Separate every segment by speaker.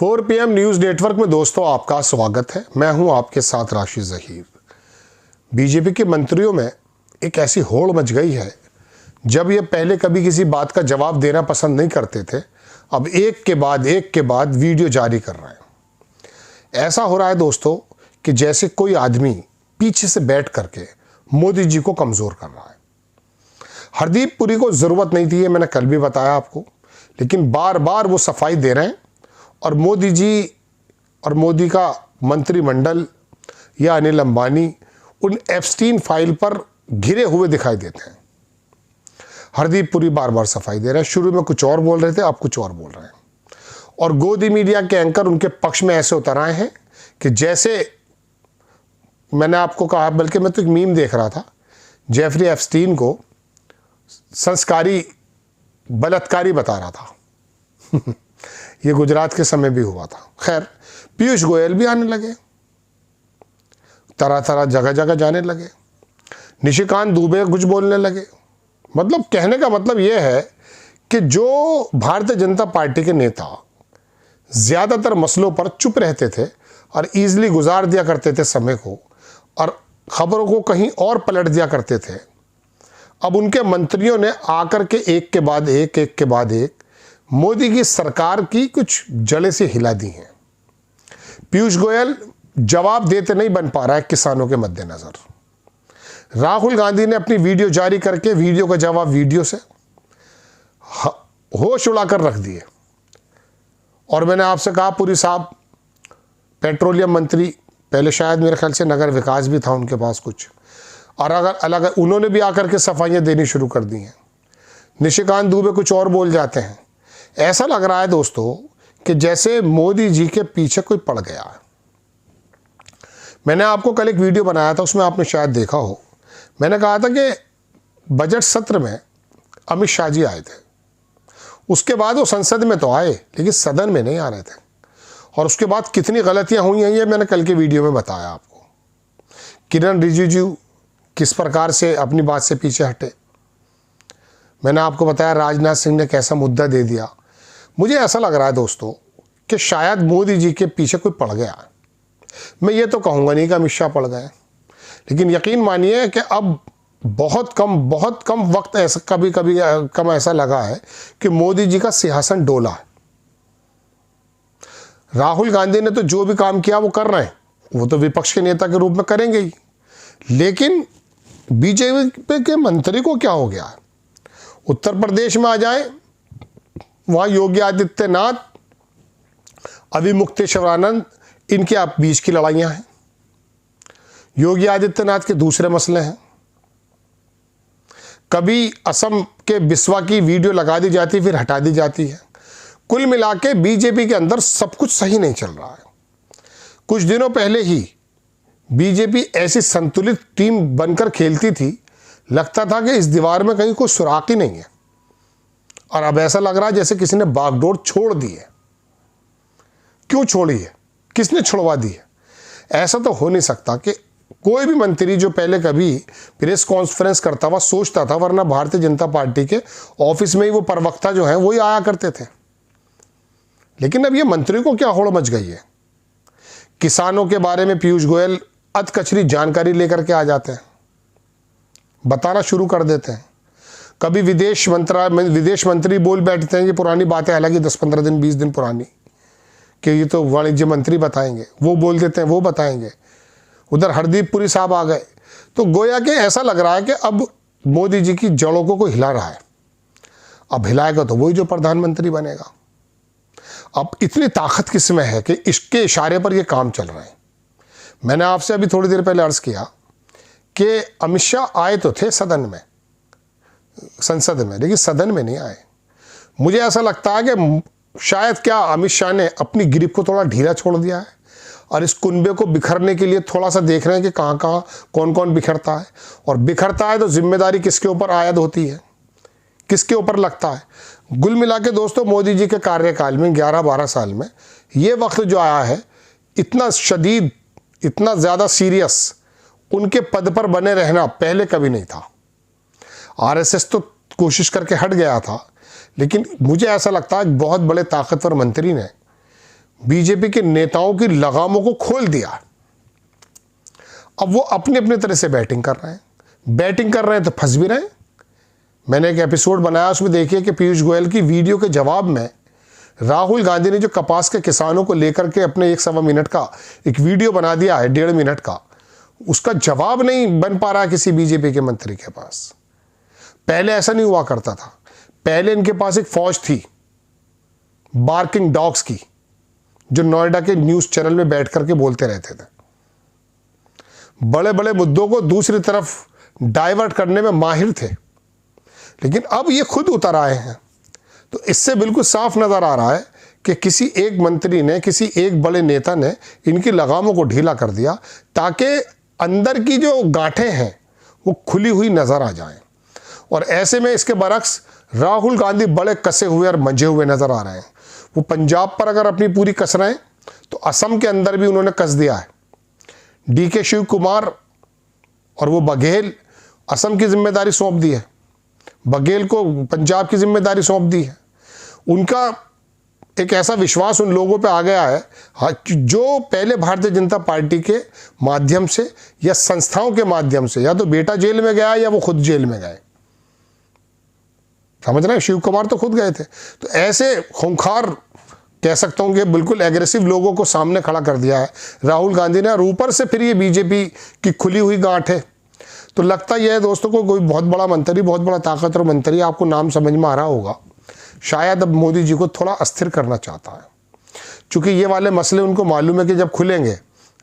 Speaker 1: 4 PM news network में दोस्तों आपका स्वागत है। मैं हूं आपके साथ राशिद ज़हीर। बीजेपी के मंत्रियों में एक ऐसी होड़ मच गई है, जब ये पहले कभी किसी बात का जवाब देना पसंद नहीं करते थे, अब एक के बाद वीडियो जारी कर रहे हैं। ऐसा हो रहा है दोस्तों कि जैसे कोई आदमी पीछे से बैठ करके मोदी जी को कमज़ोर कर रहा है। हरदीप पुरी को ज़रूरत नहीं थी, ये मैंने कल भी बताया आपको, लेकिन बार बार वो सफाई दे रहे हैं और मोदी जी और मोदी का मंत्रिमंडल या अनिल अंबानी उन एप्स्टीन फाइल पर घिरे हुए दिखाई देते हैं। हरदीप पुरी बार बार सफाई दे रहे हैं। शुरू में कुछ और बोल रहे थे, अब कुछ और बोल रहे हैं। और गोदी मीडिया के एंकर उनके पक्ष में ऐसे उतर आए हैं कि जैसे मैंने आपको कहा, बल्कि मैं तो एक मीम देख रहा था, जेफरी एप्स्टीन को संस्कारी बलात्कारी बता रहा था। ये गुजरात के समय भी हुआ था। खैर, पीयूष गोयल भी आने लगे, तरह तरह जगह जगह जाने लगे, निशिकांत दुबे कुछ बोलने लगे। मतलब कहने का मतलब यह है कि जो भारतीय जनता पार्टी के नेता ज़्यादातर मसलों पर चुप रहते थे और ईजिली गुजार दिया करते थे समय को, और खबरों को कहीं और पलट दिया करते थे, अब उनके मंत्रियों ने आकर के एक के बाद एक मोदी की सरकार की कुछ जड़ें से हिला दी हैं। पीयूष गोयल जवाब देते नहीं बन पा रहा है किसानों के मद्देनजर। राहुल गांधी ने अपनी वीडियो जारी करके वीडियो का जवाब वीडियो से होश उड़ाकर रख दिए। और मैंने आपसे कहा, पुरी साहब पेट्रोलियम मंत्री, पहले शायद मेरे ख्याल से नगर विकास भी था उनके पास कुछ, और अगर अलग उन्होंने भी आकर के सफाइयाँ देनी शुरू कर दी हैं। निशिकांत दुबे कुछ और बोल जाते हैं। ऐसा लग रहा है दोस्तों कि जैसे मोदी जी के पीछे कोई पड़ गया है। मैंने आपको कल एक वीडियो बनाया था, उसमें आपने शायद देखा हो। मैंने कहा था कि बजट सत्र में अमित शाह जी आए थे, उसके बाद वो संसद में तो आए लेकिन सदन में नहीं आ रहे थे, और उसके बाद कितनी गलतियां हुई हैं ये मैंने कल के वीडियो में बताया आपको। किरण रिजिजू किस प्रकार से अपनी बात से पीछे हटे। मैंने आपको बताया राजनाथ सिंह ने कैसा मुद्दा दे दिया। मुझे ऐसा लग रहा है दोस्तों कि शायद मोदी जी के पीछे कोई पड़ गया। मैं ये तो कहूँगा नहीं कि अमित शाह पड़ गए, लेकिन यकीन मानिए कि अब बहुत कम वक्त ऐसा कम ऐसा लगा है कि मोदी जी का सिंहासन डोला है। राहुल गांधी ने तो जो भी काम किया वो कर रहे हैं, वो तो विपक्ष के नेता के रूप में करेंगे ही, लेकिन बीजेपी के मंत्री को क्या हो गया है? उत्तर प्रदेश में आ जाए, वहाँ योगी आदित्यनाथ, अविमुक्तेश्वरानंद, इनके आप बीच की लड़ाइयाँ हैं। योगी आदित्यनाथ के दूसरे मसले हैं। कभी असम के बिस्वा की वीडियो लगा दी जाती फिर हटा दी जाती है। कुल मिला के बीजेपी के अंदर सब कुछ सही नहीं चल रहा है। कुछ दिनों पहले ही बीजेपी ऐसी संतुलित टीम बनकर खेलती थी, लगता था कि इस दीवार में कहीं कोई सुराख ही नहीं है, और अब ऐसा लग रहा है जैसे किसी ने बागडोर छोड़ दी है। क्यों छोड़ी है? किसने छुड़वा दी है? ऐसा तो हो नहीं सकता कि कोई भी मंत्री जो पहले कभी प्रेस कॉन्फ्रेंस करता हुआ सोचता था, वरना भारतीय जनता पार्टी के ऑफिस में ही वो प्रवक्ता जो है वही आया करते थे। लेकिन अब ये मंत्री को क्या होड़ मच गई है? किसानों के बारे में पीयूष गोयल अधकचरी जानकारी लेकर के आ जाते हैं, बताना शुरू कर देते हैं। कभी विदेश मंत्री बोल बैठते हैं, ये पुरानी बातें, हालांकि 10-15 दिन 20 दिन पुरानी, कि ये तो वाणिज्य मंत्री बताएंगे, वो बोल देते हैं वो बताएंगे। उधर हरदीप पुरी साहब आ गए, तो गोया के ऐसा लग रहा है कि अब मोदी जी की जड़ों को कोई हिला रहा है। अब हिलाएगा तो वही जो प्रधानमंत्री बनेगा। अब इतनी ताकत किसमें है कि इसके इशारे पर ये काम चल रहा है। मैंने आपसे अभी थोड़ी देर पहले अर्ज किया कि अमित शाह आए तो थे सदन में, संसद में, लेकिन सदन में नहीं आए। मुझे ऐसा लगता है कि शायद क्या अमित शाह ने अपनी ग्रिप को थोड़ा ढीला छोड़ दिया है और इस कुनबे को बिखरने के लिए थोड़ा सा देख रहे हैं कि कहाँ कौन कौन बिखरता है, और बिखरता है तो जिम्मेदारी किसके ऊपर आयद होती है, किसके ऊपर लगता है। कुल मिला के दोस्तों मोदी जी के कार्यकाल में 11-12 साल में ये वक्त जो आया है, इतना शदीद, इतना ज़्यादा सीरियस उनके पद पर बने रहना पहले कभी नहीं था। आरएसएस तो कोशिश करके हट गया था, लेकिन मुझे ऐसा लगता है बहुत बड़े ताकतवर मंत्री ने बीजेपी के नेताओं की लगामों को खोल दिया। अब वो अपने अपने तरह से बैटिंग कर रहे हैं तो फंस भी रहे हैं। मैंने एक एपिसोड बनाया, उसमें देखिए कि पीयूष गोयल की वीडियो के जवाब में राहुल गांधी ने जो कपास के किसानों को लेकर के अपने 1-1.25 मिनट का एक वीडियो बना दिया है, 1.5 मिनट का, उसका जवाब नहीं बन पा रहा किसी बीजेपी के मंत्री के पास। पहले ऐसा नहीं हुआ करता था। पहले इनके पास एक फौज थी बार्किंग डॉग्स की, जो नोएडा के न्यूज चैनल में बैठ करके बोलते रहते थे, बड़े बड़े मुद्दों को दूसरी तरफ डाइवर्ट करने में माहिर थे। लेकिन अब ये खुद उतर आए हैं, तो इससे बिल्कुल साफ नजर आ रहा है कि किसी एक मंत्री ने, किसी एक बड़े नेता ने इनकी लगामों को ढीला कर दिया, ताकि अंदर की जो गांठें हैं वो खुली हुई नजर आ जाएं। और ऐसे में इसके बरक्स राहुल गांधी बड़े कसे हुए और मंझे हुए नजर आ रहे हैं। वो पंजाब पर अगर अपनी पूरी कस रहे हैं, तो असम के अंदर भी उन्होंने कस दिया है। DK शिव कुमार और वो बघेल असम की जिम्मेदारी सौंप दी है, बघेल को पंजाब की जिम्मेदारी सौंप दी है। उनका एक ऐसा विश्वास उन लोगों पे आ गया है जो पहले भारतीय जनता पार्टी के माध्यम से या संस्थाओं के माध्यम से, या तो बेटा जेल में गया या वो खुद जेल में गए। समझ रहे हैं, शिव कुमार तो खुद गए थे। तो ऐसे खूंखार, कह सकता हूं कि बिल्कुल एग्रेसिव लोगों को सामने खड़ा कर दिया है राहुल गांधी ने, और ऊपर से फिर ये बीजेपी की खुली हुई गांठ है। तो लगता यह है दोस्तों को, कोई बहुत बड़ा मंत्री, बहुत बड़ा ताकतवर मंत्री, आपको नाम समझ में आ रहा होगा, शायद अब मोदी जी को थोड़ा अस्थिर करना चाहता है। क्योंकि ये वाले मसले उनको मालूम है कि जब खुलेंगे,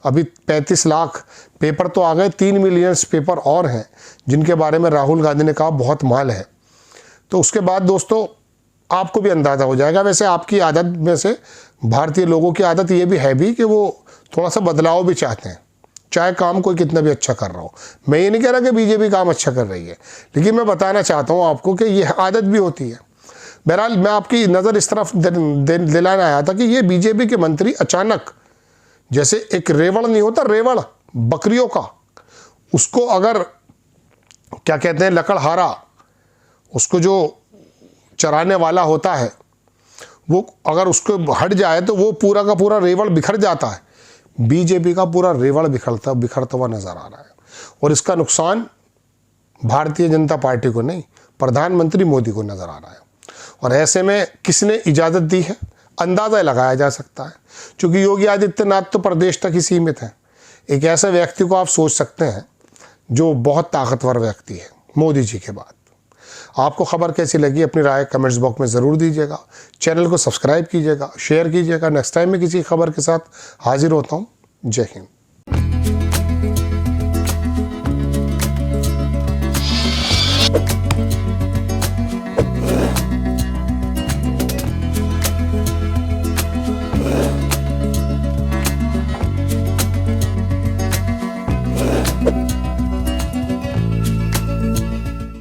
Speaker 1: अभी 35 लाख पेपर तो आ गए, 3 मिलियन पेपर और हैं जिनके बारे में राहुल गांधी ने कहा बहुत माल है। तो उसके बाद दोस्तों आपको भी अंदाज़ा हो जाएगा। वैसे आपकी आदत में से, भारतीय लोगों की आदत ये भी है भी कि वो थोड़ा सा बदलाव भी चाहते हैं, चाहे काम कोई कितना भी अच्छा कर रहा हो। मैं ये नहीं कह रहा कि बीजेपी काम अच्छा कर रही है, लेकिन मैं बताना चाहता हूँ आपको कि ये आदत भी होती है। बहरहाल मैं आपकी नज़र इस तरफ दिलाने आया था कि ये बीजेपी के मंत्री अचानक, जैसे एक रेवड़ नहीं होता, रेवड़ बकरियों का, उसको अगर क्या कहते हैं, लकड़हारा, उसको जो चराने वाला होता है, वो अगर उसको हट जाए तो वो पूरा का पूरा रेवड़ बिखर जाता है। बीजेपी का पूरा रेवड़ बिखरता हुआ नजर आ रहा है, और इसका नुकसान भारतीय जनता पार्टी को नहीं, प्रधानमंत्री मोदी को नजर आ रहा है। और ऐसे में किसने इजाज़त दी है, अंदाज़ा लगाया जा सकता है, क्योंकि योगी आदित्यनाथ तो प्रदेश तक ही सीमित है। एक ऐसे व्यक्ति को आप सोच सकते हैं जो बहुत ताकतवर व्यक्ति है मोदी जी के बाद। आपको खबर कैसी लगी, अपनी राय कमेंट्स बॉक्स में ज़रूर दीजिएगा। चैनल को सब्सक्राइब कीजिएगा, शेयर कीजिएगा। नेक्स्ट टाइम में किसी खबर के साथ हाजिर होता हूँ। जय हिंद।